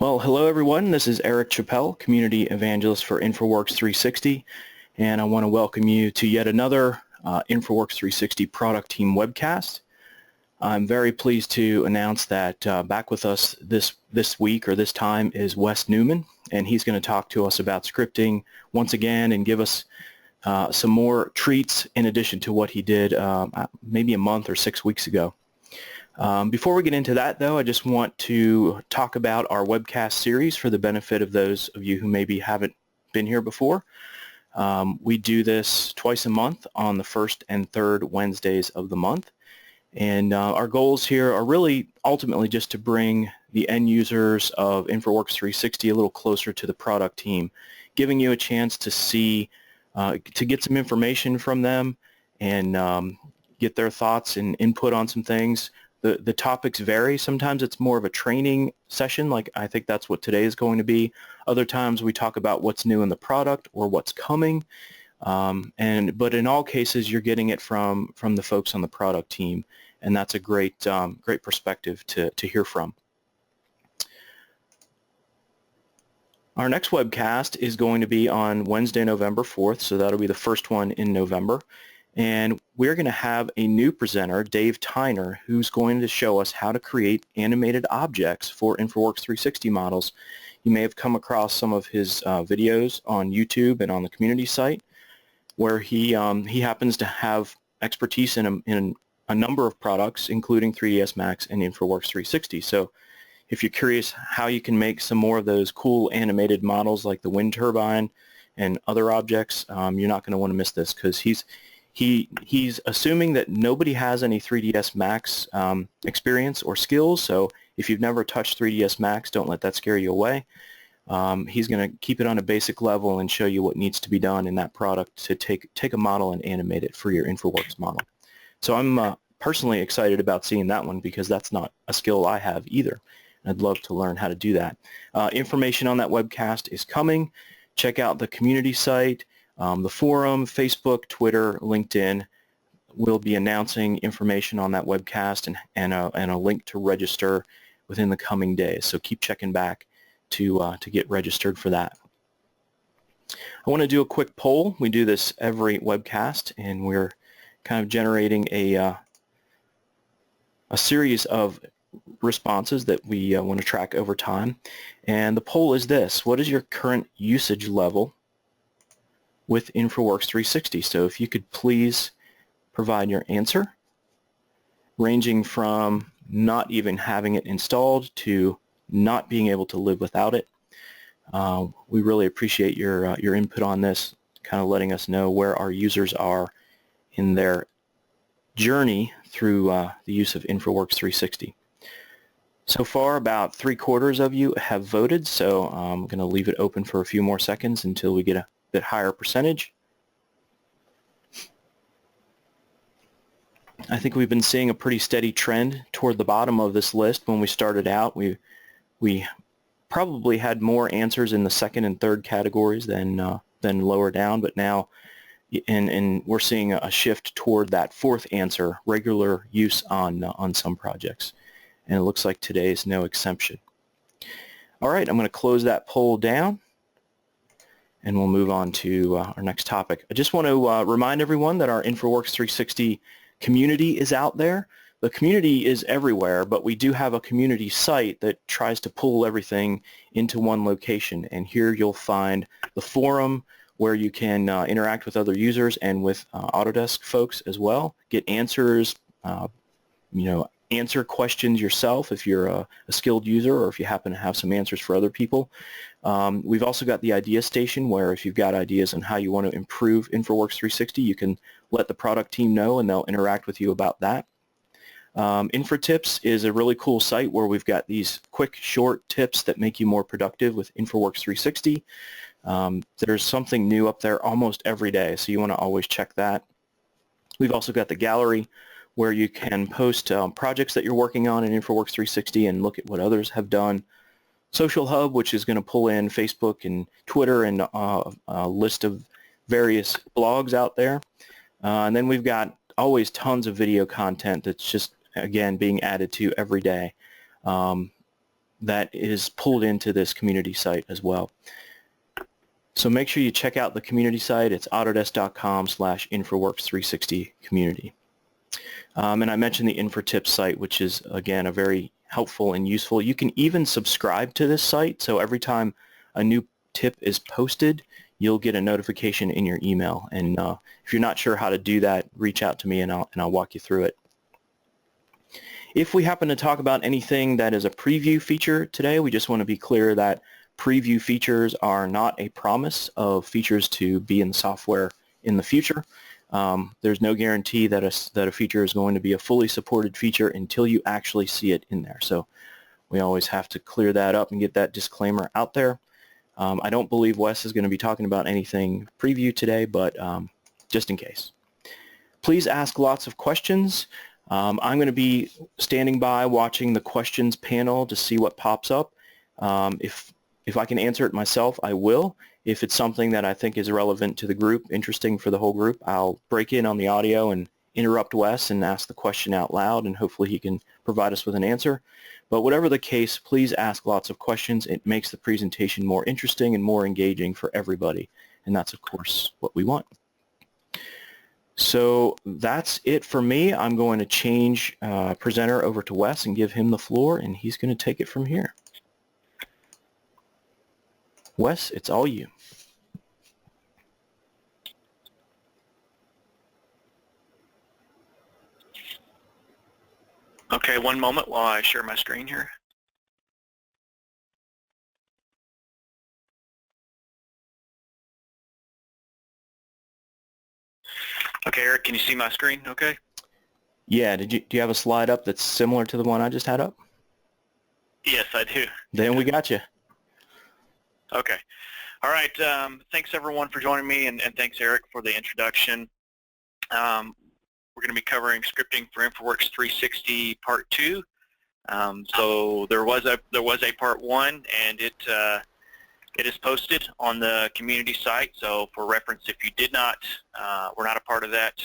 Well, hello everyone. This is Eric Chappell, Community Evangelist for InfraWorks 360, and I want to welcome you to yet another InfraWorks 360 Product Team Webcast. I'm very pleased to announce that back with us this week or this time is Wes Newman, and he's going to talk to us about scripting once again and give us some more treats in addition to what he did maybe a month or 6 weeks ago. Before we get into that, though, I just want to talk about our webcast series for the benefit of those of you who maybe haven't been here before. We do this twice a month on the first and third Wednesdays of the month. And our goals here are really ultimately just to bring the end users of InfraWorks 360 a little closer to the product team, giving you a chance to see, to get some information from them and get their thoughts and input on some things. The topics vary. Sometimes it's more of a training session, like I think that's what today is going to be. Other times we talk about what's new in the product or what's coming. But in all cases, you're getting it from the folks on the product team, and that's a great perspective to hear from. Our next webcast is going to be on Wednesday, November 4th, so that'll be the first one in November. And we're going to have a new presenter, Dave Tyner, who's going to show us how to create animated objects for InfraWorks 360 models. You may have come across some of his videos on YouTube and on the community site, where he happens to have expertise in a number of products, including 3ds Max and InfraWorks 360. So if you're curious how you can make some more of those cool animated models like the wind turbine and other objects, you're not going to want to miss this, because he's assuming that nobody has any 3ds Max experience or skills. So if you've never touched 3ds Max, don't let that scare you away. He's going to keep it on a basic level and show you what needs to be done in that product to take a model and animate it for your InfraWorks model. So I'm personally excited about seeing that one, because that's not a skill I have either. I'd love to learn how to do that. Information on that webcast is coming. Check out the community site, the forum, Facebook, Twitter, LinkedIn. We'll be announcing information on that webcast and a link to register within the coming days. So keep checking back to get registered for that. I want to do a quick poll. We do this every webcast, and we're kind of generating a series of responses that we want to track over time. And the poll is this: what is your current usage level with InfraWorks 360? So if you could please provide your answer, ranging from not even having it installed to not being able to live without it. We really appreciate your input on this, kind of letting us know where our users are in their journey through the use of InfraWorks 360. So far, about 3/4 of you have voted, so I'm going to leave it open for a few more seconds until we get a bit higher percentage. I think we've been seeing a pretty steady trend toward the bottom of this list. When we started out, we probably had more answers in the second and third categories than lower down, but now and we're seeing a shift toward that fourth answer, regular use on some projects, and it looks like today is no exception. All right, I'm going to close that poll down, and we'll move on to our next topic. I just want to remind everyone that our InfraWorks 360 community is out there. The community is everywhere, but we do have a community site that tries to pull everything into one location. And here you'll find the forum, where you can interact with other users and with Autodesk folks as well, get answers, answer questions yourself if you're a skilled user, or if you happen to have some answers for other people. We've also got the idea station, where if you've got ideas on how you want to improve InfraWorks 360, you can let the product team know and they'll interact with you about that. InfraTips is a really cool site where we've got these quick, short tips that make you more productive with InfraWorks 360. There's something new up there almost every day, so you want to always check that. We've also got the gallery, where you can post projects that you're working on in InfraWorks 360 and look at what others have done. Social Hub, which is going to pull in Facebook and Twitter and a list of various blogs out there. And then we've got always tons of video content that's just, again, being added to every day. that is pulled into this community site as well. So make sure you check out the community site. It's autodesk.com/InfraWorks360 community. And I mentioned the InfraTips site, which is, again, a very helpful and useful. You can even subscribe to this site, so every time a new tip is posted, you'll get a notification in your email. And if you're not sure how to do that, reach out to me and I'll walk you through it. If we happen to talk about anything that is a preview feature today, we just want to be clear that preview features are not a promise of features to be in the software in the future. There's no guarantee that a feature is going to be a fully supported feature until you actually see it in there. So we always have to clear that up and get that disclaimer out there. I don't believe Wes is going to be talking about anything preview today, but just in case. Please ask lots of questions. I'm going to be standing by watching the questions panel to see what pops up. If I can answer it myself, I will. If it's something that I think is relevant to the group, interesting for the whole group, I'll break in on the audio and interrupt Wes and ask the question out loud, and hopefully he can provide us with an answer. But whatever the case, please ask lots of questions. It makes the presentation more interesting and more engaging for everybody, and that's, of course, what we want. So that's it for me. I'm going to change presenter over to Wes and give him the floor, and he's going to take it from here. Wes, it's all you. Okay, one moment while I share my screen here. Okay, Eric, can you see my screen okay? Yeah, do you have a slide up that's similar to the one I just had up? Yes, I do. Then we got you. Okay. All right. Thanks, everyone, for joining me, and thanks, Eric, for the introduction. We're going to be covering scripting for InfraWorks 360 Part 2. So there was a Part 1, and it is posted on the community site. So for reference, if you were not a part of that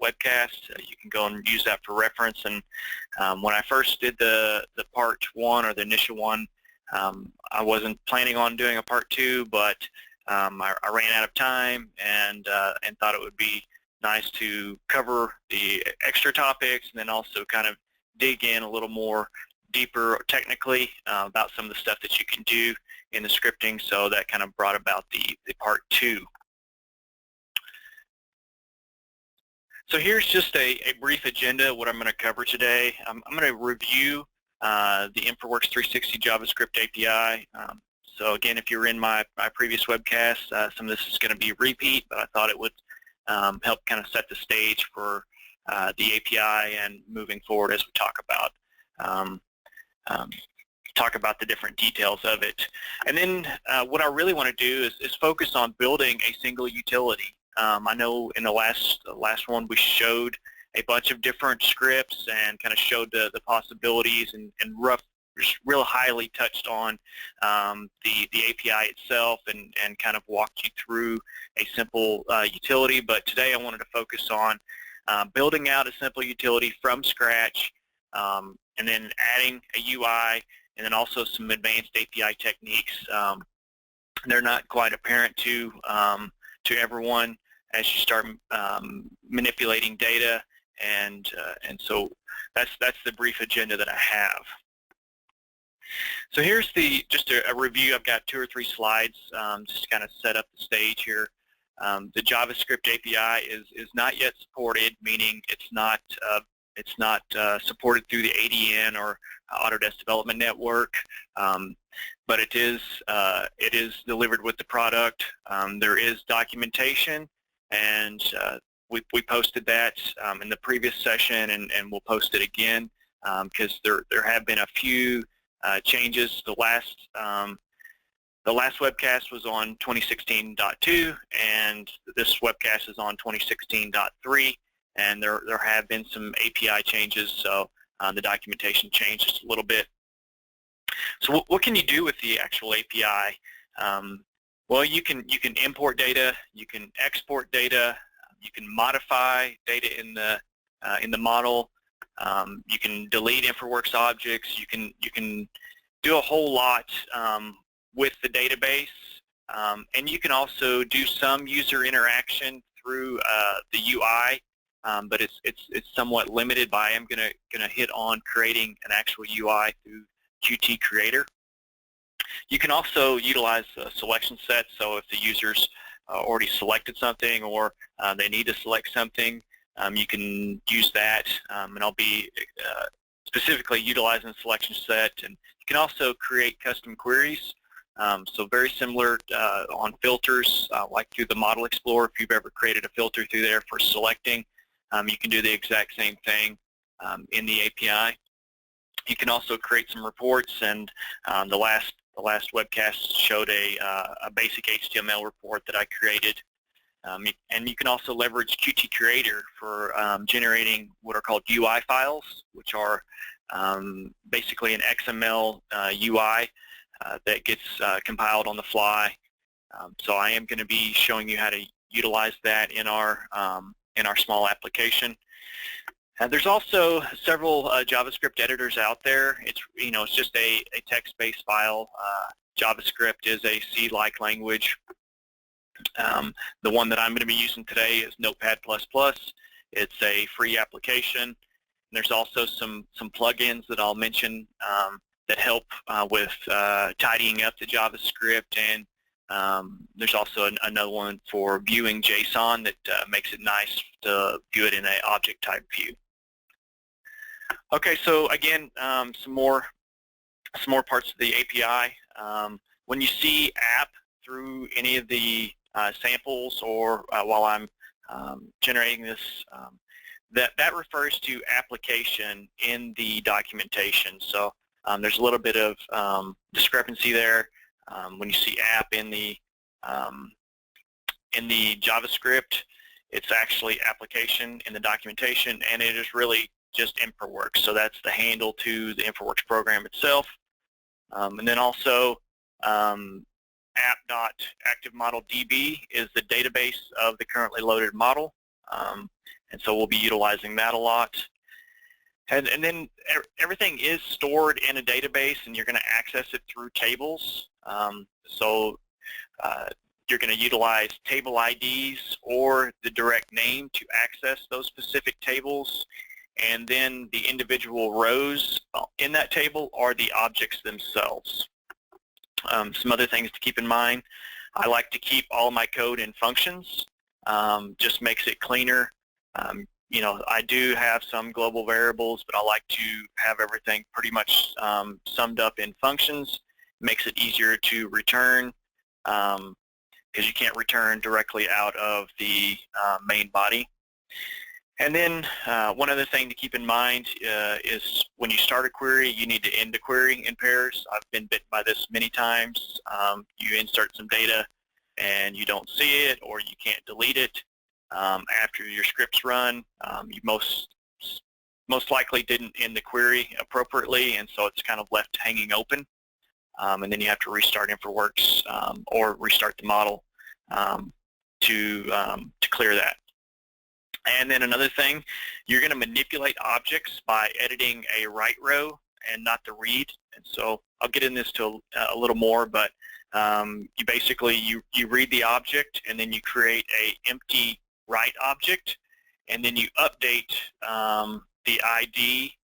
webcast, you can go and use that for reference. And when I first did the Part 1 or the initial one, I wasn't planning on doing a Part 2, but I ran out of time and thought it would be nice to cover the extra topics and then also kind of dig in a little more deeper technically about some of the stuff that you can do in the scripting. So that kind of brought about the Part 2. So here's just a brief agenda of what I'm going to cover today. I'm going to review the InfraWorks 360 JavaScript API. So again, if you're in my previous webcast, some of this is going to be a repeat, but I thought it would help kind of set the stage for the API and moving forward as we talk about the different details of it. And then what I really want to do is focus on building a single utility. I know in the last one we showed a bunch of different scripts and kind of showed the possibilities and real highly touched on the API itself and kind of walked you through a simple utility. But today I wanted to focus on building out a simple utility from scratch and then adding a UI and then also some advanced API techniques. They're not quite apparent to everyone as you start manipulating data, and so that's the brief agenda that I have. So here's just a review. I've got 2 or 3 slides just to kind of set up the stage here. The JavaScript API is not yet supported, meaning it's not supported through the ADN or Autodesk Development Network, but it is delivered with the product. There is documentation, and we posted that in the previous session, and we'll post it again because there have been a few changes. The last webcast was on 2016.2, and this webcast is on 2016.3. And there have been some API changes, so the documentation changed just a little bit. So what can you do with the actual API? Well, you can import data, you can export data, you can modify data in the model, you can delete InfraWorks objects, you can do a whole lot with the database, and you can also do some user interaction through the UI, but it's somewhat limited by I'm gonna hit on creating an actual UI through Qt Creator. You can also utilize selection sets, so if the user's already selected something or they need to select something, you can use that, and I'll be specifically utilizing selection set. And you can also create custom queries, so very similar on filters, like through the Model Explorer. If you've ever created a filter through there for selecting, you can do the exact same thing in the API. You can also create some reports, and the last webcast showed a basic HTML report that I created. And you can also leverage Qt Creator for generating what are called UI files, which are basically an XML UI that gets compiled on the fly. So I am going to be showing you how to utilize that in our small application. There's also several JavaScript editors out there. It's just a text-based file. JavaScript is a C-like language. The one that I'm going to be using today is Notepad++. It's a free application. And there's also some plugins that I'll mention that help with tidying up the JavaScript, and there's also another one for viewing JSON that makes it nice to view it in an object type view. Okay, so again, some more parts of the API. When you see app through any of the samples, or while I'm generating this, that refers to application in the documentation. So there's a little bit of discrepancy there. When you see app in the JavaScript, it's actually application in the documentation, and it is really just InfraWorks. So that's the handle to the InfraWorks program itself. And then also app.activeModelDB is the database of the currently loaded model. And so we'll be utilizing that a lot. And then everything is stored in a database, and you're going to access it through tables. So you're going to utilize table IDs or the direct name to access those specific tables. And then the individual rows in that table are the objects themselves. Some other things to keep in mind: I like to keep all my code in functions. Just makes it cleaner. I do have some global variables, but I like to have everything pretty much summed up in functions. Makes it easier to return, because you can't return directly out of the main body. And then one other thing to keep in mind is when you start a query, you need to end a query in pairs. I've been bitten by this many times. You insert some data and you don't see it, or you can't delete it after your scripts run. You most likely didn't end the query appropriately, and so it's kind of left hanging open. And then you have to restart InfraWorks or restart the model to clear that. And then another thing, you're going to manipulate objects by editing a write row and not the read. And so I'll get in this to a little more, but you basically you read the object, and then you create a empty write object, and then you update the ID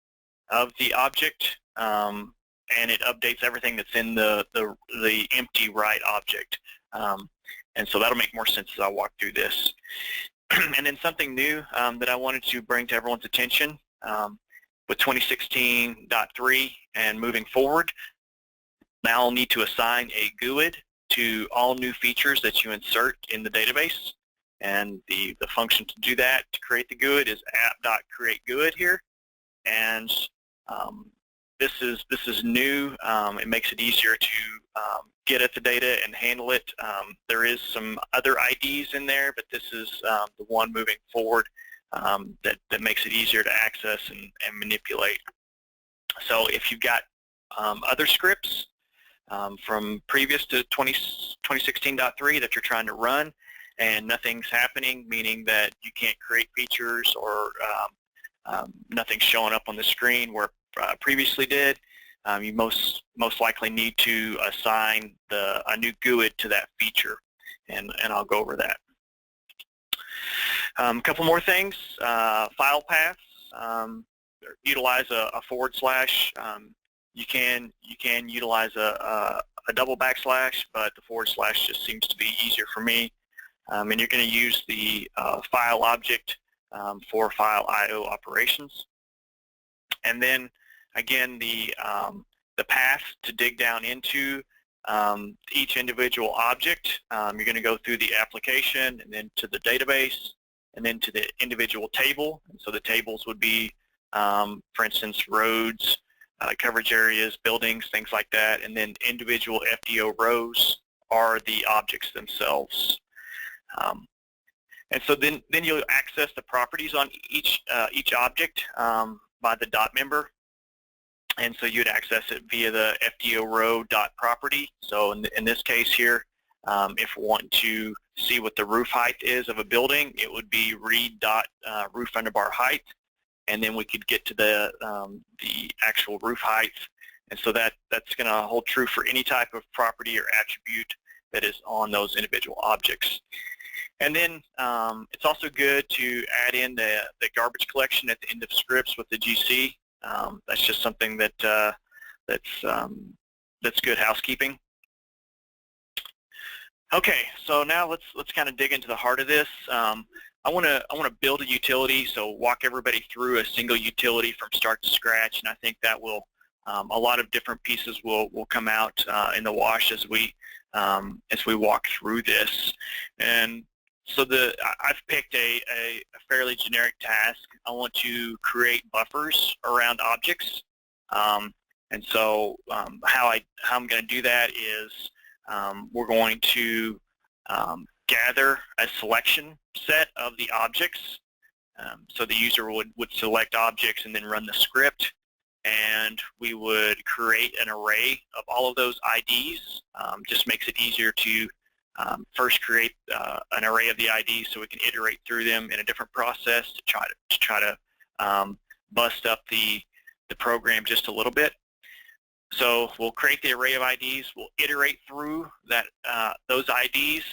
of the object, and it updates everything that's in the empty write object. And so that'll make more sense as I walk through this. And then something new that I wanted to bring to everyone's attention with 2016.3 and moving forward, now I'll need to assign a GUID to all new features that you insert in the database. And the function to do that, to create the GUID, is app.createGUID here. And this is new. It makes it easier to get at the data and handle it. There is some other IDs in there, but this is the one moving forward that makes it easier to access and manipulate. So if you've got other scripts from previous to 2016.3 that you're trying to run and nothing's happening, meaning that you can't create features or nothing's showing up on the screen where previously did, you most likely need to assign a new GUID to that feature, and I'll go over that. A couple more things. File paths. Utilize a forward slash. You can utilize a double backslash, but the forward slash just seems to be easier for me. And you're going to use the file object for file I/O operations. And then again, the path to dig down into each individual object. You're going to go through the application and then to the database and then to the individual table. And so the tables would be, for instance, roads, coverage areas, buildings, things like that. And then individual FDO rows are the objects themselves. And so then you'll access the properties on each object by the dot member. And so you'd access it via the FDO row dot property. So in this case here, if we want to see what the roof height is of a building, it would be read dot roof underbar height, and then we could get to the actual roof height. And so that's going to hold true for any type of property or attribute that is on those individual objects. And then it's also good to add in the garbage collection at the end of scripts with the GC. That's just something that's good housekeeping. Okay, so now let's kind of dig into the heart of this. I want to build a utility, so walk everybody through a single utility from start to scratch, and I think that will a lot of different pieces will come out in the wash as we walk through this. And so I've picked a fairly generic task. I want to create buffers around objects, and so how I'm going to do that is we're going to gather a selection set of the objects. So the user would select objects and then run the script, and we would create an array of all of those IDs. Just makes it easier to first create an array of the IDs so we can iterate through them in a different process to try to bust up the program just a little bit. So we'll create the array of IDs, we'll iterate through those IDs,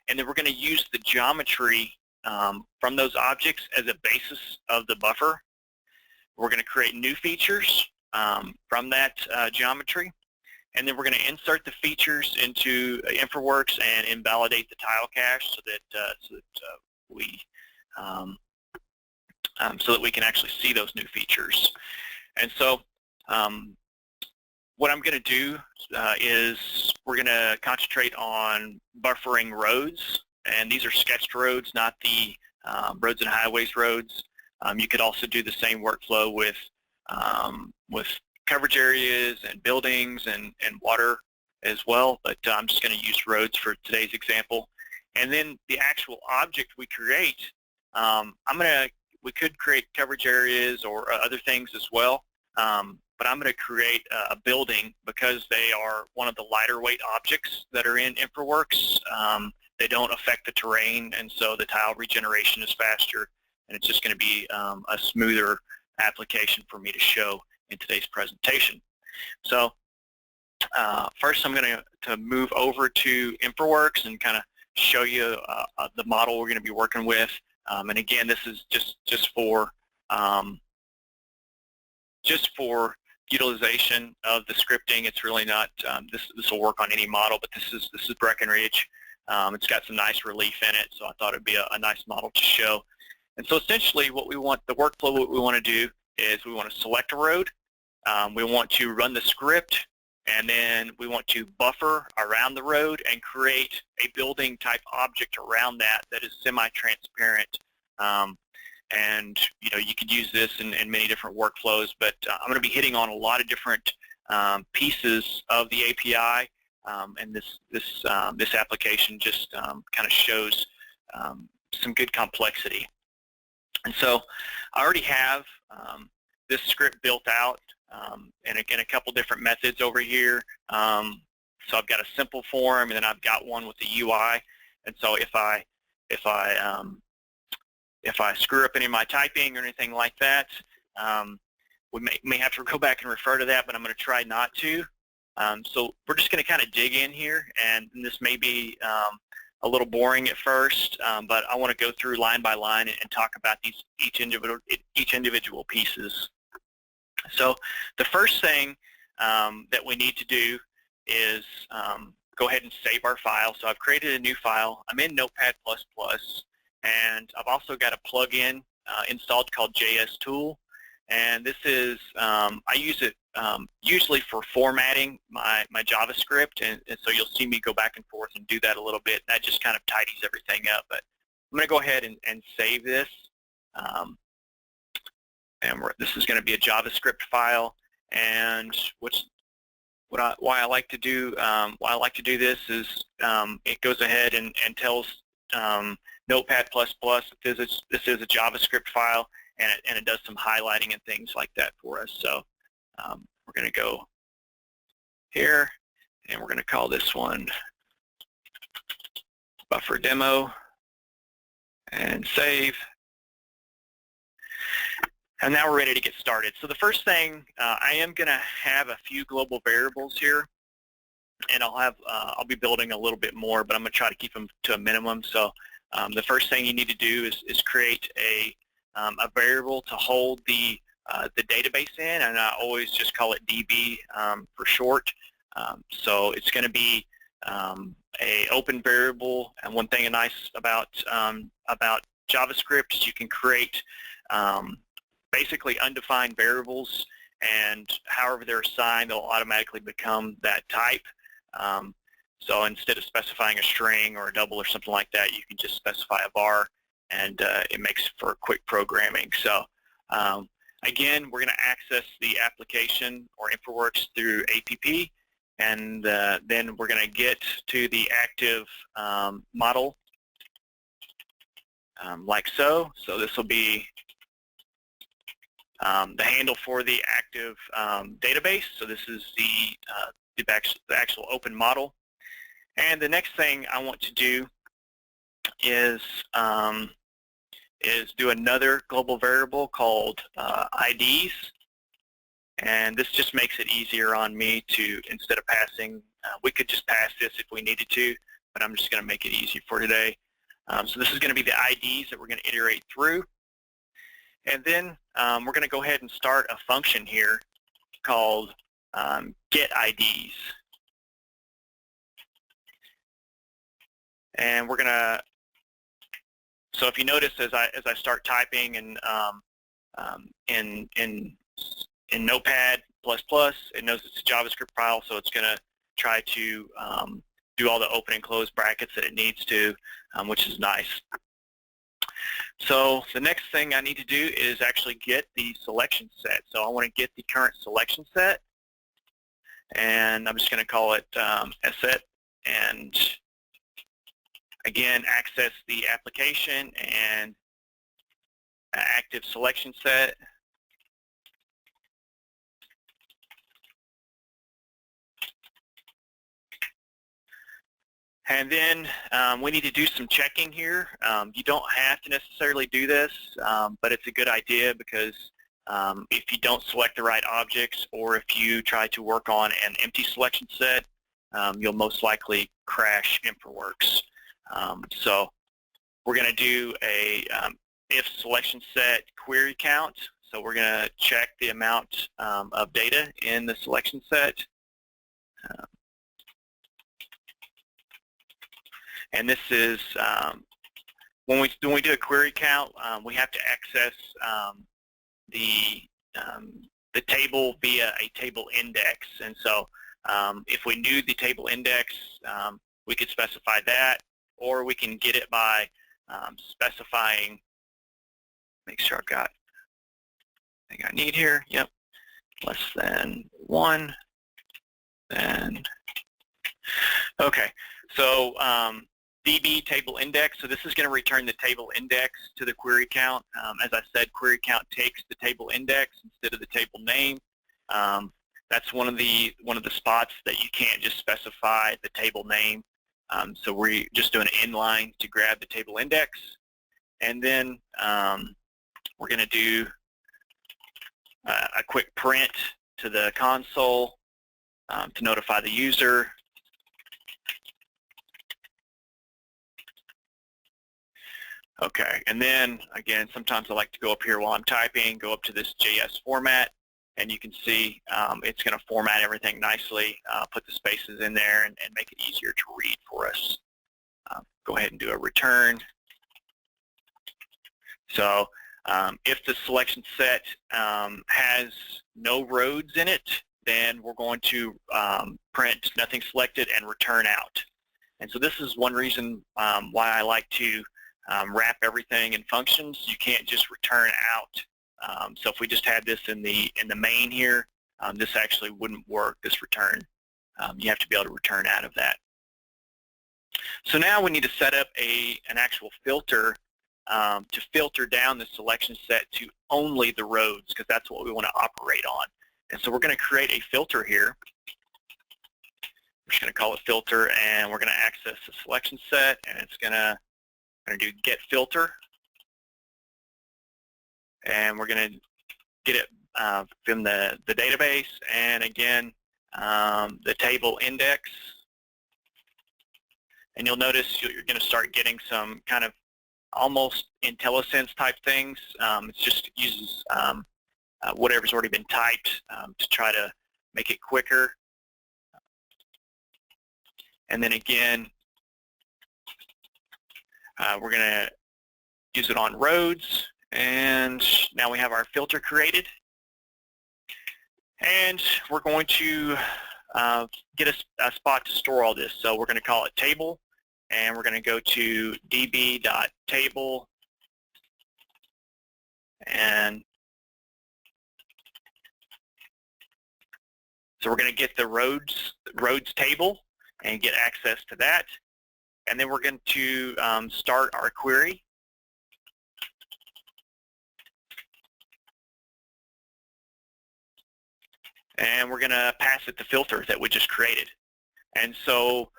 and then we're going to use the geometry from those objects as a basis of the buffer. We're going to create new features from that geometry, and then we're going to insert the features into InfraWorks and invalidate the tile cache so that we can actually see those new features. And so what I'm going to do is we're going to concentrate on buffering roads, and these are sketched roads, not the roads and highways roads. You could also do the same workflow with coverage areas and buildings and water as well, but I'm just going to use roads for today's example. And then the actual object we create, we could create coverage areas or other things as well, but I'm going to create a building because they are one of the lighter weight objects that are in InfraWorks. They don't affect the terrain, and so the tile regeneration is faster, and it's just going to be a smoother application for me to show in today's presentation. So first I'm going to move over to InfraWorks and kind of show you the model we're going to be working with. And again, this is just for utilization of the scripting. It's really not this will work on any model, but this is Breckenridge. It's got some nice relief in it, so I thought it'd be a nice model to show. And so essentially what we want to do is we want to select a road, we want to run the script, and then we want to buffer around the road and create a building type object around that is semi-transparent. And you could use this in many different workflows, but I'm going to be hitting on a lot of different pieces of the API, and this application just kind of shows some good complexity. And so I already have this script built out and again a couple different methods over here. So I've got a simple form, and then I've got one with the UI. And so if I screw up any of my typing or anything like that, we may have to go back and refer to that, but I'm going to try not to. So we're just going to kind of dig in here, and this may be a little boring at first, but I want to go through line by line and talk about each individual pieces. So the first thing that we need to do is go ahead and save our file. So I've created a new file. I'm in Notepad++, and I've also got a plugin installed called JS Tool. And this is, I use it usually for formatting my JavaScript, and so you'll see me go back and forth and do that a little bit. That just kind of tidies everything up. But I'm going to go ahead and save this. This is going to be a JavaScript file. And why I like to do this is it goes ahead and tells Notepad++ this is a JavaScript file, and it does some highlighting and things like that for us. So we're going to go here, and we're going to call this one buffer demo, and save. And now we're ready to get started. So the first thing, I am going to have a few global variables here, and I'll be building a little bit more, but I'm going to try to keep them to a minimum. So the first thing you need to do is create a variable to hold the database in, and I always just call it DB for short. So it's going to be a open variable, and one thing nice about JavaScript is you can create basically undefined variables, and however they're assigned, they'll automatically become that type. So instead of specifying a string or a double or something like that, you can just specify a var, and it makes for quick programming. So again, we're going to access the application or InfraWorks through APP, and then we're going to get to the active model like so. So this will be the handle for the active database. So this is the actual open model. And the next thing I want to do is do another global variable called IDs. And this just makes it easier on me to, instead of passing, we could just pass this if we needed to, but I'm just going to make it easy for today. So this is going to be the IDs that we're going to iterate through. And then we're going to go ahead and start a function here called getIDs. And we're going to, so if you notice as I start typing in Notepad++, it knows it's a JavaScript file, so it's going to try to do all the open and close brackets that it needs to, which is nice. So the next thing I need to do is actually get the selection set. So I want to get the current selection set, and I'm just going to call it set, and again access the application and active selection set. And then we need to do some checking here. You don't have to necessarily do this, but it's a good idea because if you don't select the right objects, or if you try to work on an empty selection set, you'll most likely crash InfraWorks. So we're going to do a if selection set query count. So we're going to check the amount of data in the selection set. And this is, when we do a query count, we have to access the table via a table index. And so if we knew the table index, we could specify that, or we can get it by specifying, make sure I've got everything I need here, yep, less than 1, then, okay, so DB table index, so this is going to return the table index to the query count. As I said, query count takes the table index instead of the table name. That's one of the spots that you can't just specify the table name. So we're just doing an inline to grab the table index, and then we're going to do a quick print to the console to notify the user. Okay, and then again, sometimes I like to go up here while I'm typing, go up to this JS format, and you can see it's going to format everything nicely, put the spaces in there, and make it easier to read for us. Go ahead and do a return. So if the selection set has no roads in it, then we're going to print nothing selected and return out. And so this is one reason why I like to wrap everything in functions. You can't just return out. So if we just had this in the main here, this actually wouldn't work, this return. You have to be able to return out of that. So now we need to set up an actual filter to filter down the selection set to only the roads, because that's what we want to operate on. And so we're going to create a filter here. We're just going to call it filter, and we're going to access the selection set, and it's going to do get filter, and we're going to get it from the database, and again the table index. And you'll notice you're going to start getting some kind of almost IntelliSense type things. It just uses whatever's already been typed to try to make it quicker. And then again, we're going to use it on roads, and now we have our filter created. And we're going to get a spot to store all this. So we're going to call it table, and we're going to go to db.table, and so we're going to get the roads table and get access to that. And then we're going to start our query. And we're going to pass it the filter that we just created. And so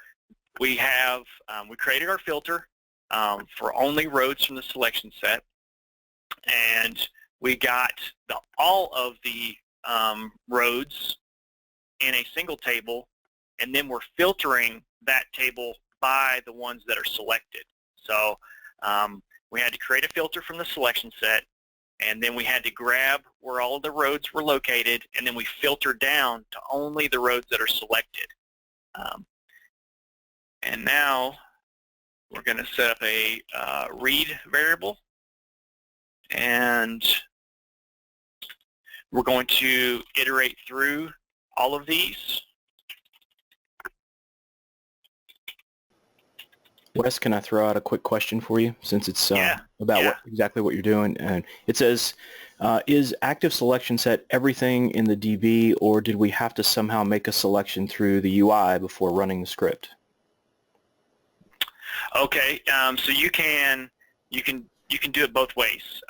we have, we created our filter for only roads from the selection set. And we got all of the roads in a single table, and then we're filtering that table by the ones that are selected. So we had to create a filter from the selection set, and then we had to grab where all of the roads were located, and then we filter down to only the roads that are selected. And now we're going to set up a read variable, and we're going to iterate through all of these. Wes, can I throw out a quick question for you, since it's about exactly what you're doing? And it says, is active selection set everything in the DB, or did we have to somehow make a selection through the UI before running the script? Okay, so you can do it both ways.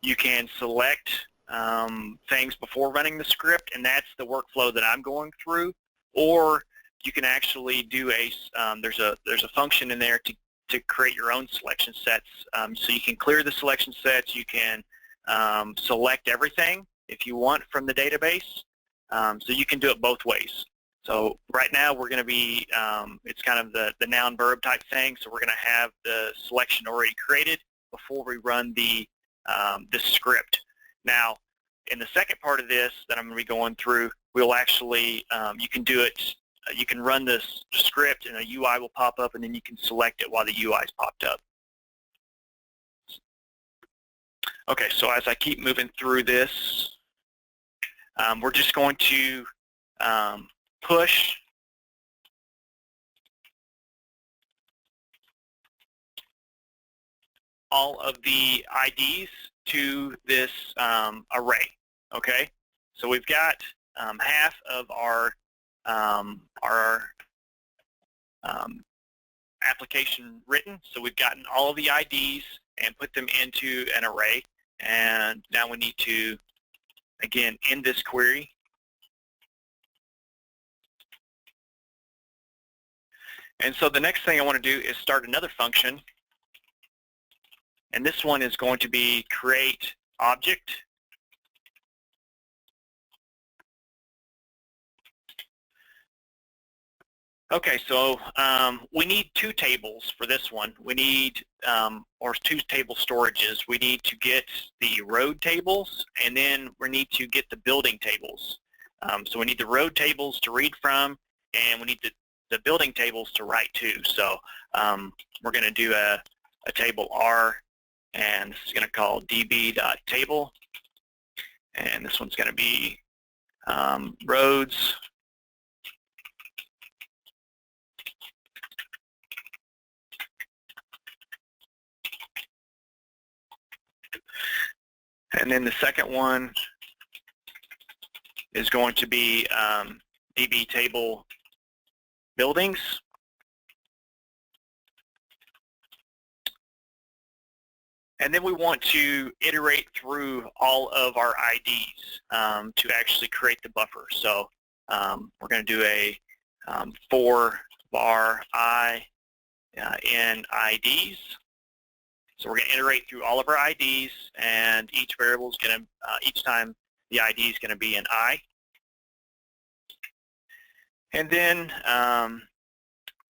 You can select things before running the script, and that's the workflow that I'm going through, or you can actually do there's a function in there to create your own selection sets. So you can clear the selection sets. You can select everything if you want from the database. So you can do it both ways. So right now we're going to be, it's kind of the noun verb type thing. So we're going to have the selection already created before we run the script. Now, in the second part of this that I'm going to be going through, we'll actually, you can do it. You can run this script, and a UI will pop up, and then you can select it while the UI is popped up. Okay, so as I keep moving through this, we're just going to push all of the IDs to this array. Okay, so we've got half of our application written, so we've gotten all of the IDs and put them into an array, and now we need to again end this query. And so the next thing I want to do is start another function, and this one is going to be create object, Okay, so we need two tables for this one. We need, or two table storages. We need to get the road tables, and then we need to get the building tables. So we need the road tables to read from, and we need the building tables to write to. So we're going to do a table R, and this is going to call db.table, and this one's going to be roads. And then the second one is going to be DB table buildings. And then we want to iterate through all of our IDs to actually create the buffer. So we're going to do a for var I in IDs. So we're going to iterate through all of our IDs, and each variable is going to, each time the ID is going to be an I. And then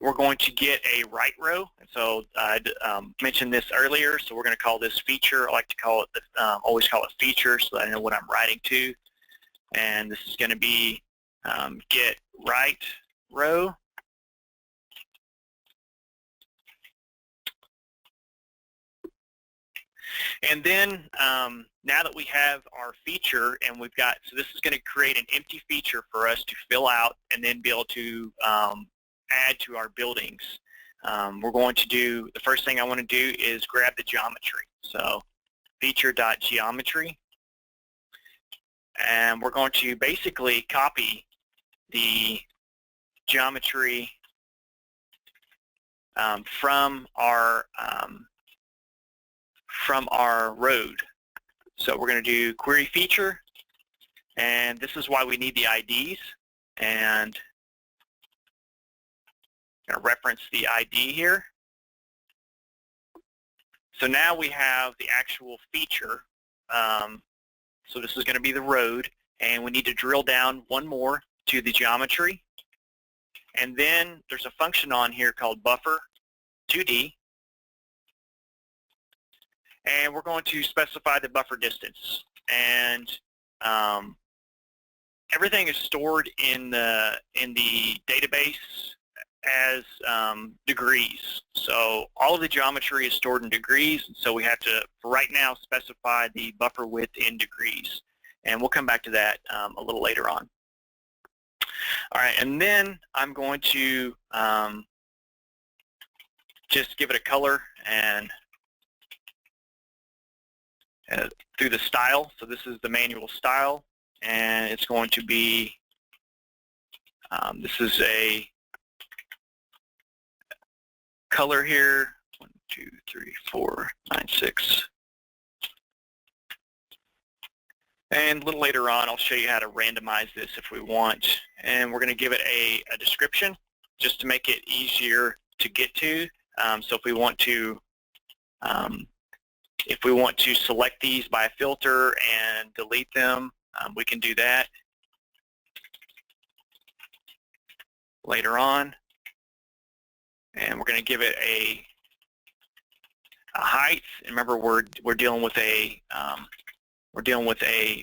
we're going to get a write row. And so I mentioned this earlier, so we're going to call this feature. I like to call it, always call it feature so that I know what I'm writing to. And this is going to be get write row. And then now that we have our feature and we've got, so this is going to create an empty feature for us to fill out and then be able to add to our buildings. We're going to do, the first thing I want to do is grab the geometry. So feature.geometry. And we're going to basically copy the geometry from our road. So we're going to do query feature, and this is why we need the IDs, and I'm going to reference the ID here. So now we have the actual feature. So this is going to be the road, and we need to drill down one more to the geometry. And then there's a function on here called buffer 2D. And we're going to specify the buffer distance. And everything is stored in the database as degrees. So all of the geometry is stored in degrees. So we have to, for right now, specify the buffer width in degrees. And we'll come back to that a little later on. All right, and then I'm going to just give it a color and through the style. So this is the manual style, and it's going to be, this is a color here, 1, 2, 3, 4, 9, 6. And a little later on, I'll show you how to randomize this if we want. And we're going to give it a description just to make it easier to get to. So if we want to select these by filter and delete them, we can do that later on. And we're going to give it a height. And remember, we're dealing with a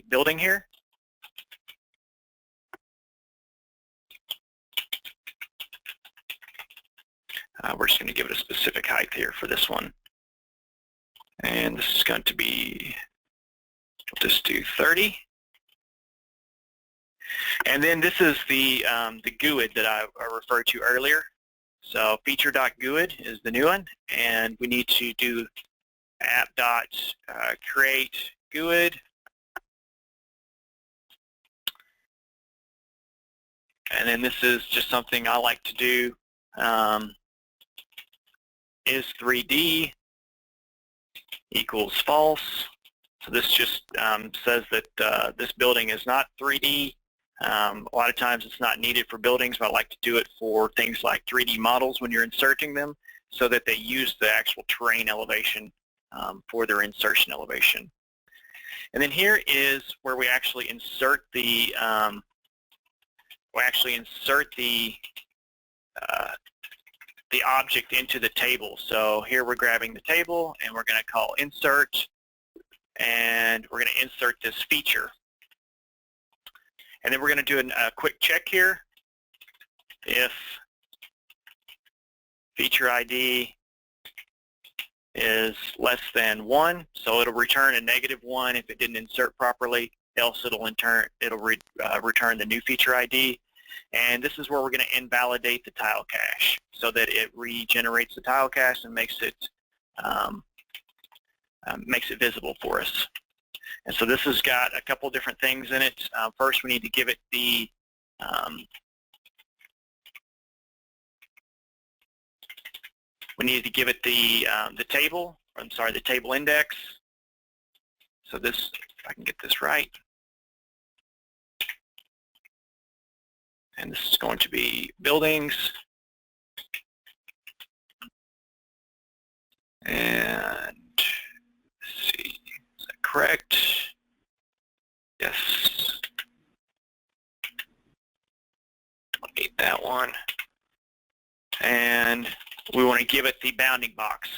building here. We're just going to give it a specific height here for this one. And this is going to be, we'll just do 30. And then this is the GUID that I referred to earlier. So feature.GUID is the new one, and we need to do app.create GUID. And then this is just something I like to do, is 3D equals false. So this just says that this building is not 3D. A lot of times it's not needed for buildings, but I like to do it for things like 3D models when you're inserting them so that they use the actual terrain elevation for their insertion elevation. And then here is where we actually insert the the object into the table. So here we're grabbing the table and we're going to call insert, and we're going to insert this feature. And then we're going to do a quick check here. If feature ID is less than 1, so it'll return a -1 if it didn't insert properly, else it'll return the new feature ID. And this is where we're going to invalidate the tile cache so that it regenerates the tile cache and makes it visible for us. And so this has got a couple different things in it. First, we need to give it the table. I'm sorry, the table index. So this, if I can get this right. And this is going to be buildings. And let's see, is that correct? Yes. I'll need that one. And we want to give it the bounding box.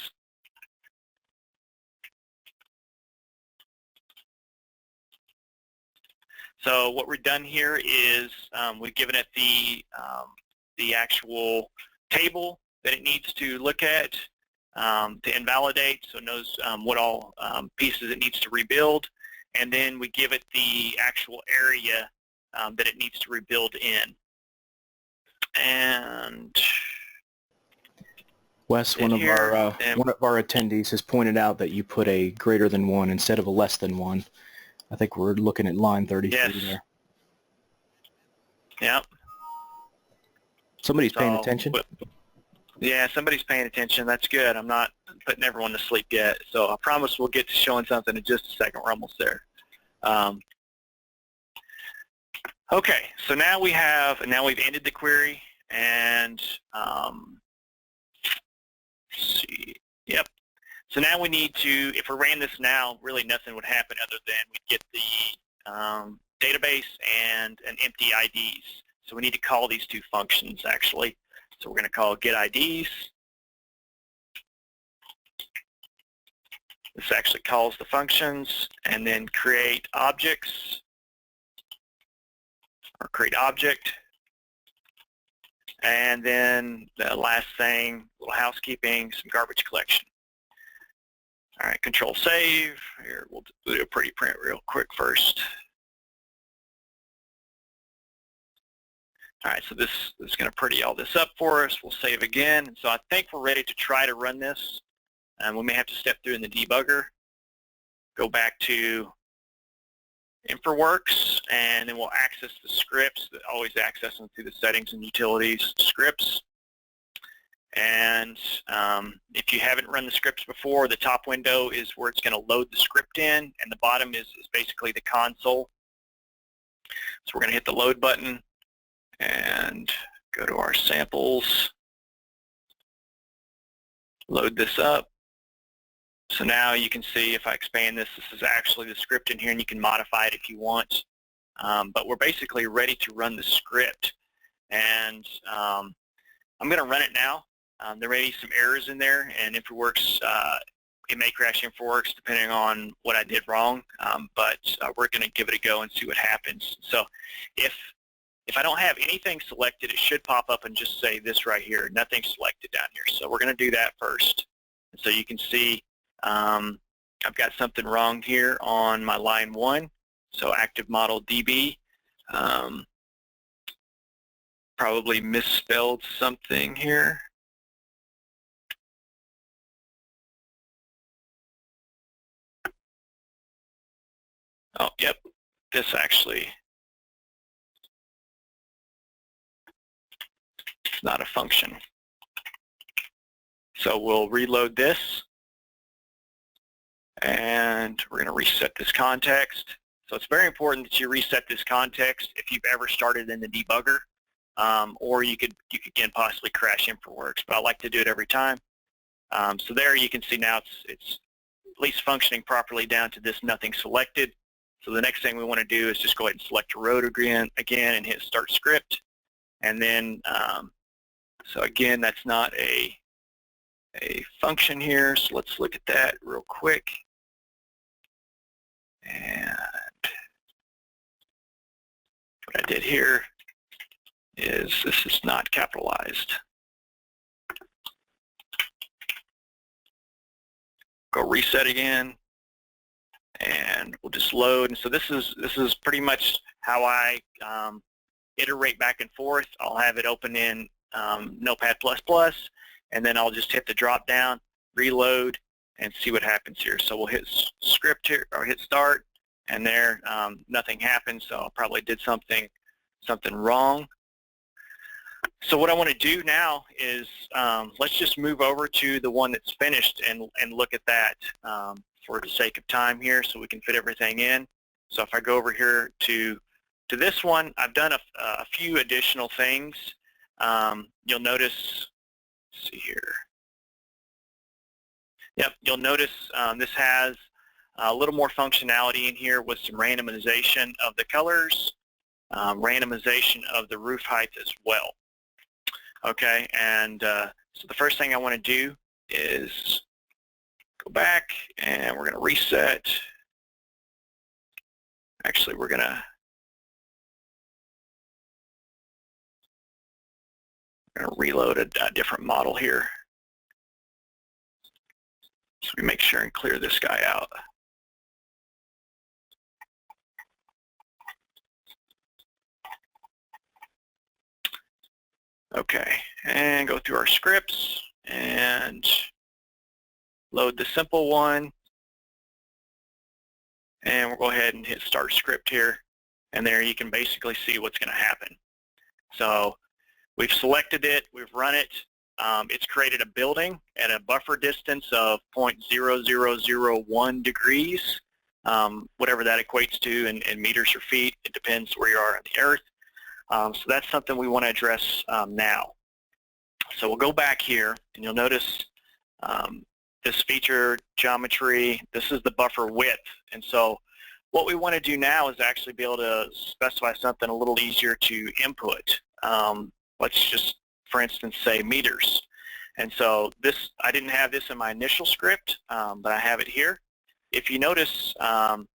So what we've done here is we've given it the actual table that it needs to look at to invalidate, so it knows what all pieces it needs to rebuild, and then we give it the actual area that it needs to rebuild in. And Wes, one of our attendees has pointed out that you put a greater than 1 instead of a less than 1. I think we're looking at line 33 yes. there. Yep. Somebody's paying attention? Yeah, somebody's paying attention. That's good. I'm not putting everyone to sleep yet. So I promise we'll get to showing something in just a second. We're almost there. Okay, so now we've ended the query, and let's see. Yep. So now we need to, if we ran this now, really nothing would happen other than we'd get the database and an empty IDs. So we need to call these two functions actually. So we're going to call get IDs. This actually calls the functions, and then create objects, or create object. And then the last thing, little housekeeping, some garbage collection. All right, control save. Here, we'll do a pretty print real quick first. All right, so this is going to pretty all this up for us. We'll save again. And so I think we're ready to try to run this. We may have to step through in the debugger, go back to InfraWorks, and then we'll access the scripts. Always access them through the settings and utilities scripts. And if you haven't run the scripts before, the top window is where it's going to load the script in, and the bottom is basically the console. So we're going to hit the load button and go to our samples, load this up. So now you can see if I expand this, this is actually the script in here, and you can modify it if you want. But we're basically ready to run the script. And I'm going to run it now. There may be some errors in there, and InfraWorks, it may crash InfraWorks depending on what I did wrong, but we're going to give it a go and see what happens. So if I don't have anything selected, it should pop up and just say this right here, nothing selected down here. So we're going to do that first. And so you can see I've got something wrong here on my line 1, so active model DB. Probably misspelled something here. Oh, yep, this actually is not a function. So we'll reload this, and we're going to reset this context. So it's very important that you reset this context if you've ever started in the debugger, or you could again possibly crash InfraWorks, but I like to do it every time. So there you can see now it's at least functioning properly down to this nothing selected. So the next thing we want to do is just go ahead and select a road again and hit start script, and then So again, that's not a function here, so let's look at that real quick. And what I did here is this is not capitalized. Go reset again, and we'll just load. And so this is pretty much how I iterate back and forth. I'll have it open in Notepad++, and then I'll just hit the drop down, reload, and see what happens here. So we'll hit script here, or hit start, and there nothing happens. So I probably did something wrong. So what I want to do now is let's just move over to the one that's finished and look at that for the sake of time here, so we can fit everything in. So if I go over here to this one, I've done a few additional things. You'll notice, let's see here. Yep, you'll notice this has a little more functionality in here with some randomization of the colors, randomization of the roof height as well. Okay, and so the first thing I want to do is go back, and we're going to reset. Actually, we're going to reload a different model here. So we make sure and clear this guy out. Okay, and go through our scripts and load the simple one. And we'll go ahead and hit start script here. And there you can basically see what's going to happen. So we've selected it, we've run it. It's created a building at a buffer distance of 0.0001 degrees, whatever that equates to in meters or feet. It depends where you are on the earth. So that's something we want to address now. So we'll go back here, and you'll notice this feature geometry. This is the buffer width. And so what we want to do now is actually be able to specify something a little easier to input. Let's just, for instance, say meters. And so this, I didn't have this in my initial script, but I have it here. If you notice, I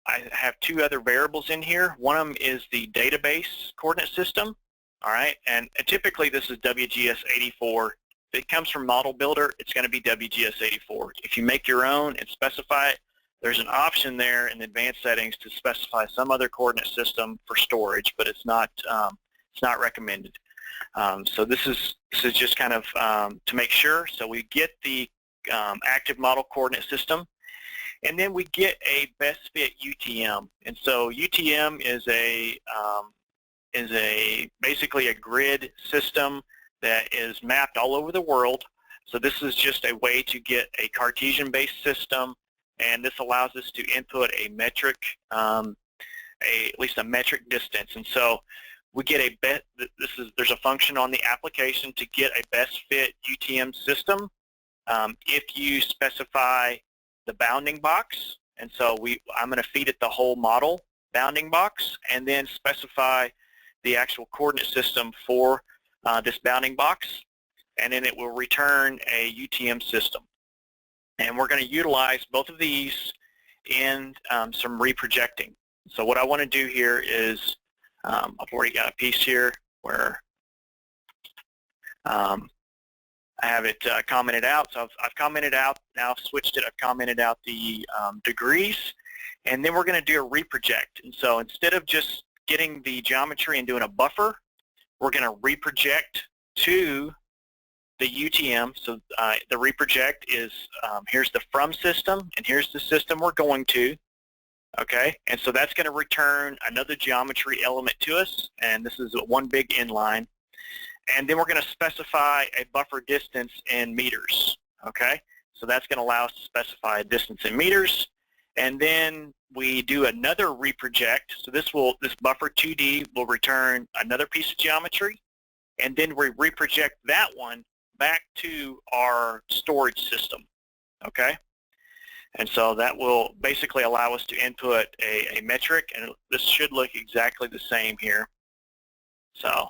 have two other variables in here. One of them is the database coordinate system, all right? And typically this is WGS84. If it comes from Model Builder, it's going to be WGS84. If you make your own and specify it, there's an option there in the advanced settings to specify some other coordinate system for storage, but it's not recommended. So this is just kind of to make sure. So we get the active model coordinate system, and then we get a best fit UTM. And so UTM is basically a grid system that is mapped all over the world. So this is just a way to get a Cartesian-based system, and this allows us to input a metric, at least a metric distance. And so we get there's a function on the application to get a best fit UTM system if you specify the bounding box. And so I'm going to feed it the whole model bounding box, and then specify the actual coordinate system for this bounding box, and then it will return a UTM system. And we're going to utilize both of these in some reprojecting. So what I want to do here is, I've already got a piece here where I have it commented out. So I've commented out, now I've switched it, I've commented out the degrees, and then we're going to do a reproject. And so instead of just getting the geometry and doing a buffer, we're going to reproject to the UTM. So the reproject is, here's the from system, and here's the system we're going to. Okay, and so that's going to return another geometry element to us, and this is one big inline. And then we're going to specify a buffer distance in meters. Okay, so that's going to allow us to specify a distance in meters. And then we do another reproject. So this buffer 2D will return another piece of geometry, and then we reproject that one back to our storage system. Okay, and so that will basically allow us to input a metric, and this should look exactly the same here. So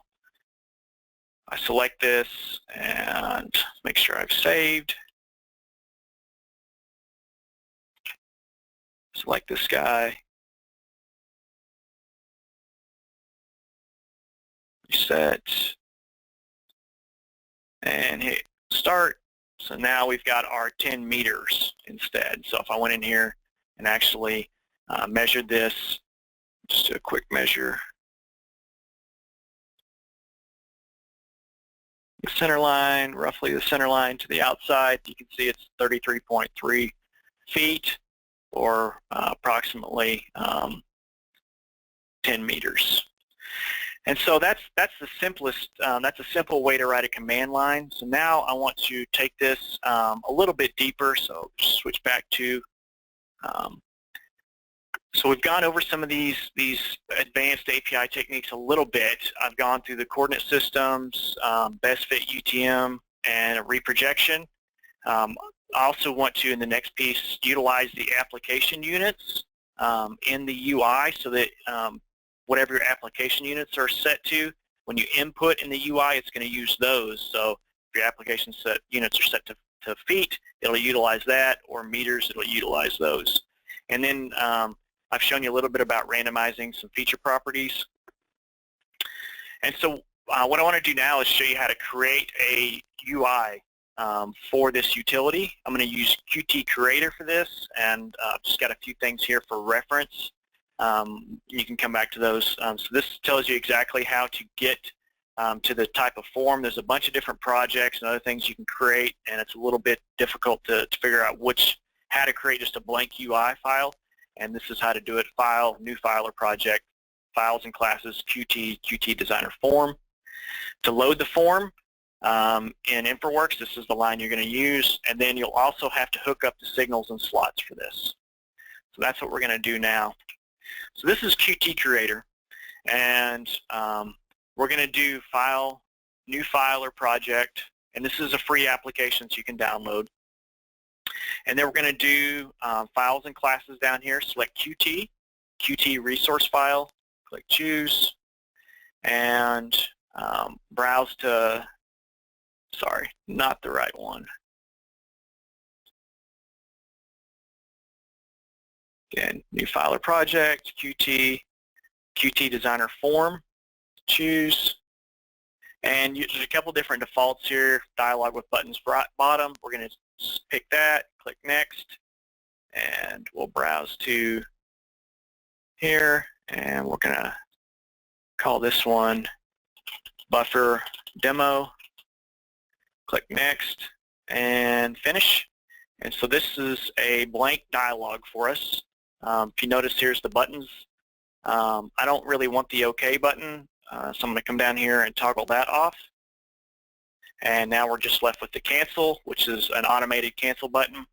I select this and make sure I've saved. Select this guy. Reset. And hit start. So now we've got our 10 meters instead. So if I went in here and actually measured this, just do a quick measure. The center line, roughly the center line to the outside, you can see it's 33.3 feet or approximately 10 meters. And so that's the simplest, that's a simple way to write a command line. So now I want to take this a little bit deeper, so switch back to, so we've gone over some of these advanced API techniques a little bit. I've gone through the coordinate systems, best fit UTM, and a reprojection. I also want to, in the next piece, utilize the application units in the UI so that whatever your application units are set to, when you input in the UI, it's going to use those. So if your application units are set to feet, it'll utilize that, or meters, it'll utilize those. And then I've shown you a little bit about randomizing some feature properties. And so what I want to do now is show you how to create a UI for this utility. I'm going to use Qt Creator for this, and just got a few things here for reference. You can come back to those. So this tells you exactly how to get to the type of form. There's a bunch of different projects and other things you can create, and it's a little bit difficult to figure out how to create just a blank UI file. And this is how to do it: File, New File or Project, Files and Classes, Qt Designer Form. To load the form in InfraWorks, this is the line you're going to use, and then you'll also have to hook up the signals and slots for this. So that's what we're going to do now. So this is Qt Creator, and we're going to do File, New File or Project, and this is a free application so you can download. And then we're going to do Files and Classes down here. Select Qt Resource File, click Choose, and browse to, sorry, not the right one. Again, New File or Project, Qt Designer Form, choose. And there's a couple different defaults here. Dialog with buttons bottom. We're going to pick that, click Next, and we'll browse to here, and we're going to call this one Buffer Demo. Click Next and Finish. And so this is a blank dialog for us. If you notice, here's the buttons. I don't really want the OK button, so I'm going to come down here and toggle that off. And now we're just left with the cancel, which is an automated cancel button.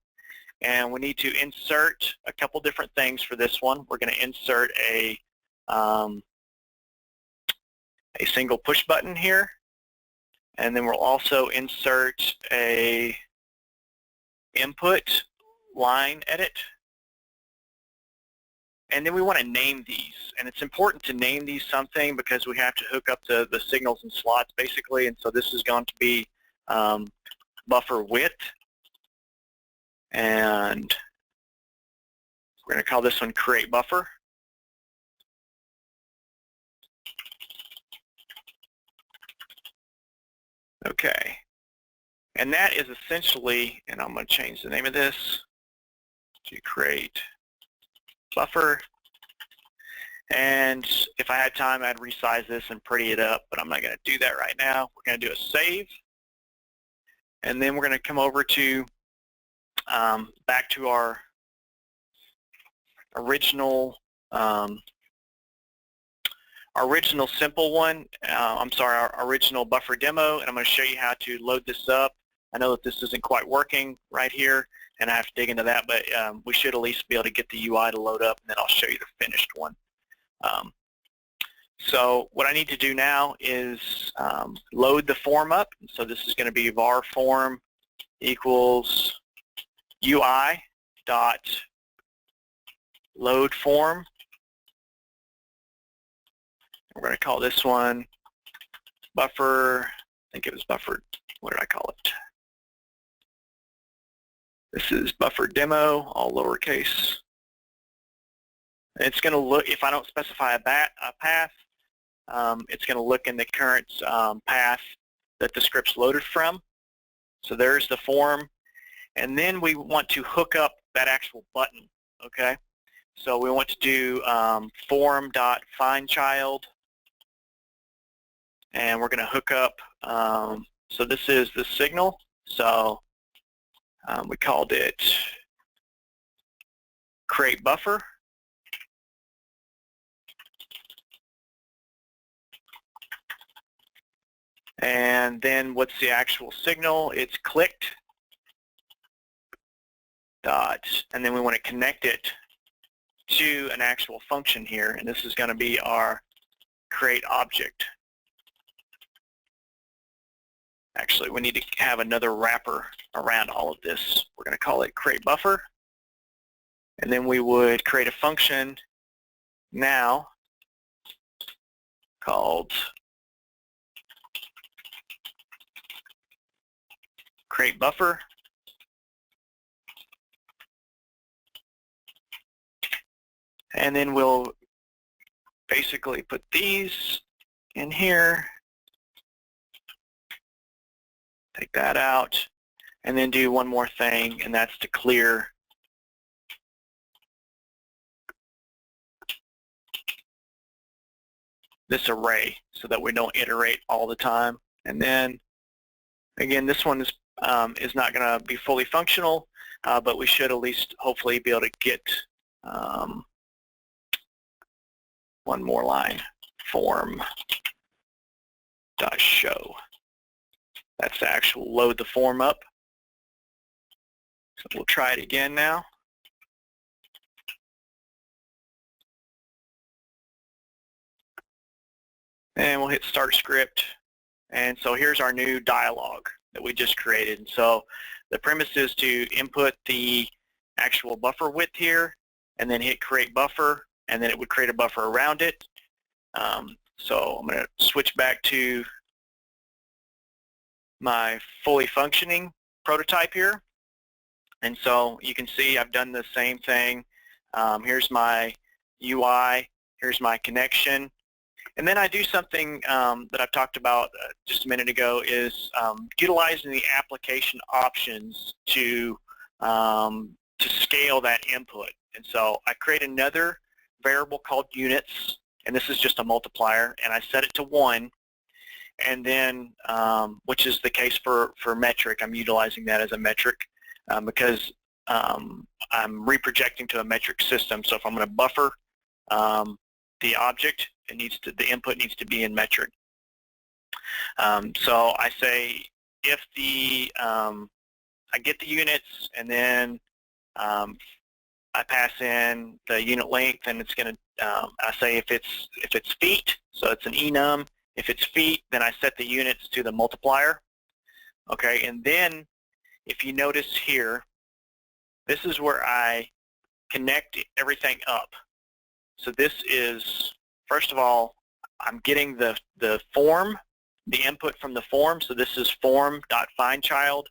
And we need to insert a couple different things for this one. We're going to insert a single push button here. And then we'll also insert a input line edit. And then we want to name these. And it's important to name these something because we have to hook up the signals and slots basically. And so this is going to be buffer width. And we're going to call this one create buffer. Okay. And that is essentially, and I'm going to change the name of this to create buffer. And if I had time, I'd resize this and pretty it up, but I'm not going to do that right now. We're going to do a save. And then we're going to come over to back to our original simple one. Our original buffer demo, and I'm going to show you how to load this up. I know that this isn't quite working right here, and I have to dig into that, but we should at least be able to get the UI to load up, and then I'll show you the finished one. So what I need to do now is load the form up. So this is going to be var form equals UI dot load form. We're going to call this one buffer think it was buffered. What did I call it? This is buffered demo, all lowercase. It's going to look, if I don't specify a path, it's going to look in the current path that the script's loaded from. So there's the form. And then we want to hook up that actual button, okay? So we want to do form.findChild. And we're going to hook up, so this is the signal. So we called it create buffer. And then what's the actual signal? It's clicked dot, and then we want to connect it to an actual function here, and this is going to be our create object. Actually, we need to have another wrapper around all of this. We're going to call it create buffer, and then we would create a function now called create buffer, and then we'll basically put these in here, take that out, and then do one more thing, and that's to clear this array so that we don't iterate all the time. And then again, this one is not going to be fully functional, but we should at least hopefully be able to get one more line, form.show. That's the actual load the form up. So we'll try it again now. And we'll hit start script. And so here's our new dialog that we just created. And so the premise is to input the actual buffer width here, and then hit create buffer, and then it would create a buffer around it. So I'm going to switch back to my fully functioning prototype here. And so you can see I've done the same thing. Here's my UI, here's my connection. And then I do something that I've talked about just a minute ago, is utilizing the application options to scale that input. And so I create another variable called units, and this is just a multiplier, and I set it to 1. And then, which is the case for metric, I'm utilizing that as a metric because I'm reprojecting to a metric system. So if I'm going to buffer the object, the input needs to be in metric. So I say if I get the units, and then I pass in the unit length, and it's going to I say if it's feet, so it's an enum. If it's feet, then I set the units to the multiplier. Okay, and then if you notice here, this is where I connect everything up. So this is, first of all, I'm getting the form, the input from the form. So this is form.findChild,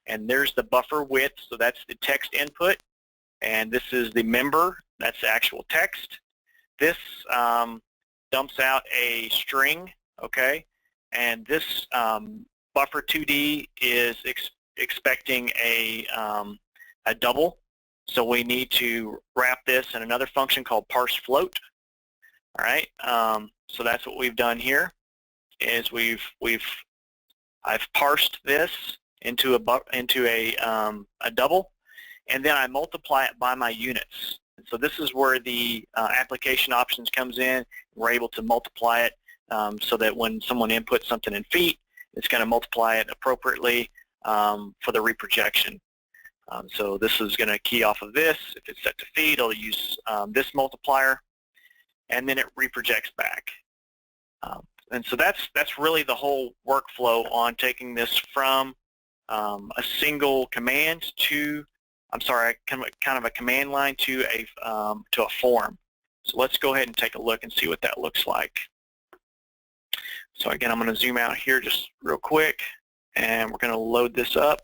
and there's the buffer width, so that's the text input. And this is the member, that's the actual text. This dumps out a string, okay? And this buffer2D is expecting a double. So we need to wrap this in another function called parse float. All right, so that's what we've done here. Is I've parsed this into a double, and then I multiply it by my units. And so this is where the application options comes in. We're able to multiply it so that when someone inputs something in feet, it's going to multiply it appropriately for the reprojection. So this is going to key off of this. If it's set to feet, it'll use this multiplier, and then it reprojects back. And so that's really the whole workflow on taking this from a single command to, kind of a command line to a form. So let's go ahead and take a look and see what that looks like. So again, I'm going to zoom out here just real quick, and we're going to load this up.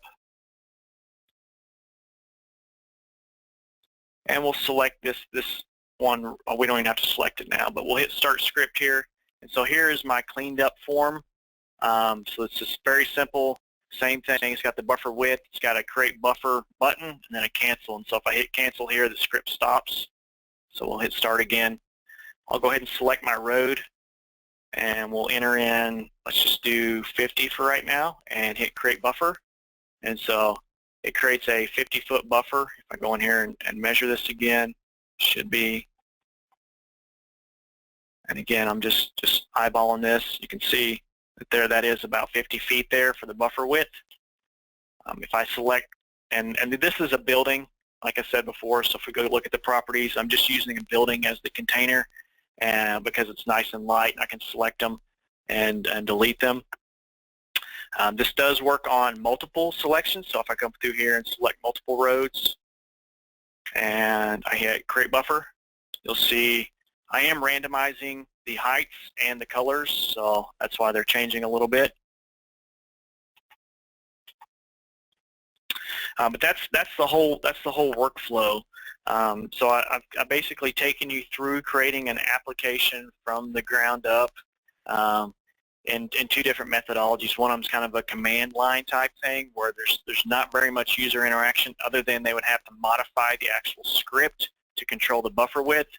And we'll select this one. We don't even have to select it now, but we'll hit Start Script here. And so here is my cleaned up form. So it's just very simple. Same thing. It's got the buffer width. It's got a create buffer button and then a cancel. And so if I hit cancel here, the script stops. So we'll hit start again. I'll go ahead and select my road, and we'll enter in, let's just do 50 for right now, and hit create buffer. And so it creates a 50-foot buffer. If I go in here and measure this again, should be, and again, I'm just eyeballing this. You can see that there, that is about 50 feet there for the buffer width. If I select, and this is a building, like I said before, so if we go look at the properties, I'm just using a building as the container, and because it's nice and light, I can select them and delete them. This does work on multiple selections, so if I come through here and select multiple roads and I hit create buffer, you'll see I am randomizing the heights and the colors, so that's why they're changing a little bit. But that's the whole workflow. So I've basically taken you through creating an application from the ground up in two different methodologies. One of them is kind of a command line type thing where there's not very much user interaction other than they would have to modify the actual script to control the buffer width,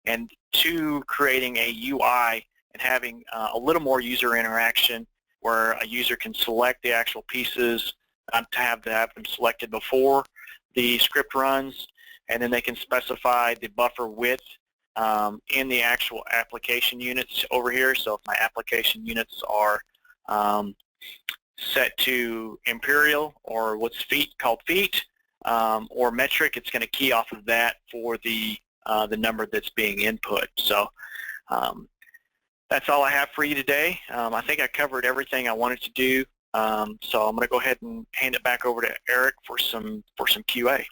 and two, creating a UI and having a little more user interaction where a user can select the actual pieces to have them selected before the script runs, and then they can specify the buffer width in the actual application units over here. So if my application units are set to imperial, or what's called feet, or metric, it's going to key off of that for the number that's being input. So that's all I have for you today. I think I covered everything I wanted to do. So I'm going to go ahead and hand it back over to Eric for some QA.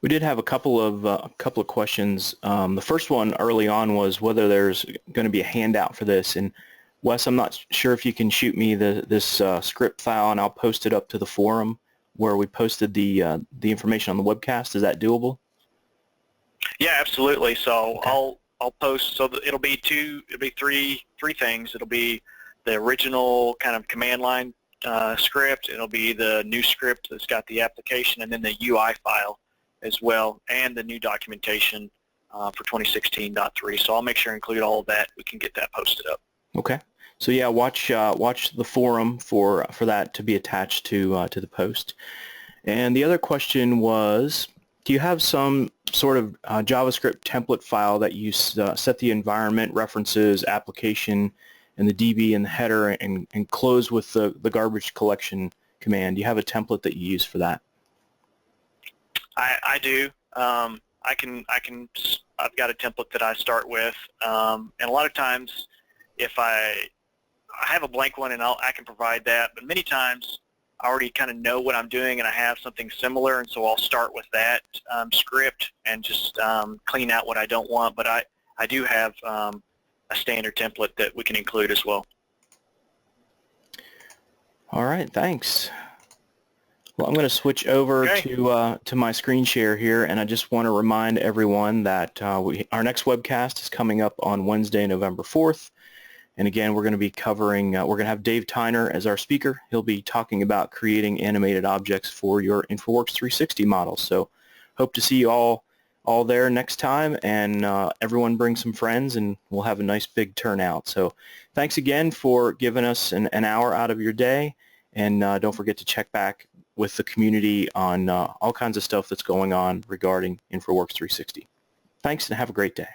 We did have a couple of questions. The first one early on was whether there's going to be a handout for this. And Wes, I'm not sure if you can shoot me this script file, and I'll post it up to the forum where we posted the information on the webcast. Is that doable? Yeah, absolutely. So okay. I'll post. So it'll be three things. It'll be the original kind of command line script. It'll be the new script that's got the application, and then the UI file as well, and the new documentation for 2016.3. So I'll make sure to include all of that. We can get that posted up. Okay. So yeah, watch the forum for that to be attached to the post. And the other question was, do you have some sort of JavaScript template file that you set the environment, references, application, and the DB and the header, and close with the garbage collection command? Do you have a template that you use for that? I do. I've got a template that I start with, and a lot of times, if I have a blank one, and I can provide that. But many times, I already kind of know what I'm doing, and I have something similar, and so I'll start with that script and just clean out what I don't want. But I do have a standard template that we can include as well. All right, thanks. Well, I'm going to switch over to my screen share here, and I just want to remind everyone that our next webcast is coming up on Wednesday, November 4th. And again, we're going to be covering, we're going to have Dave Tyner as our speaker. He'll be talking about creating animated objects for your InfraWorks 360 models. So hope to see you all there next time, and everyone bring some friends, and we'll have a nice big turnout. So thanks again for giving us an hour out of your day, and don't forget to check back with the community on all kinds of stuff that's going on regarding InfraWorks 360. Thanks, and have a great day.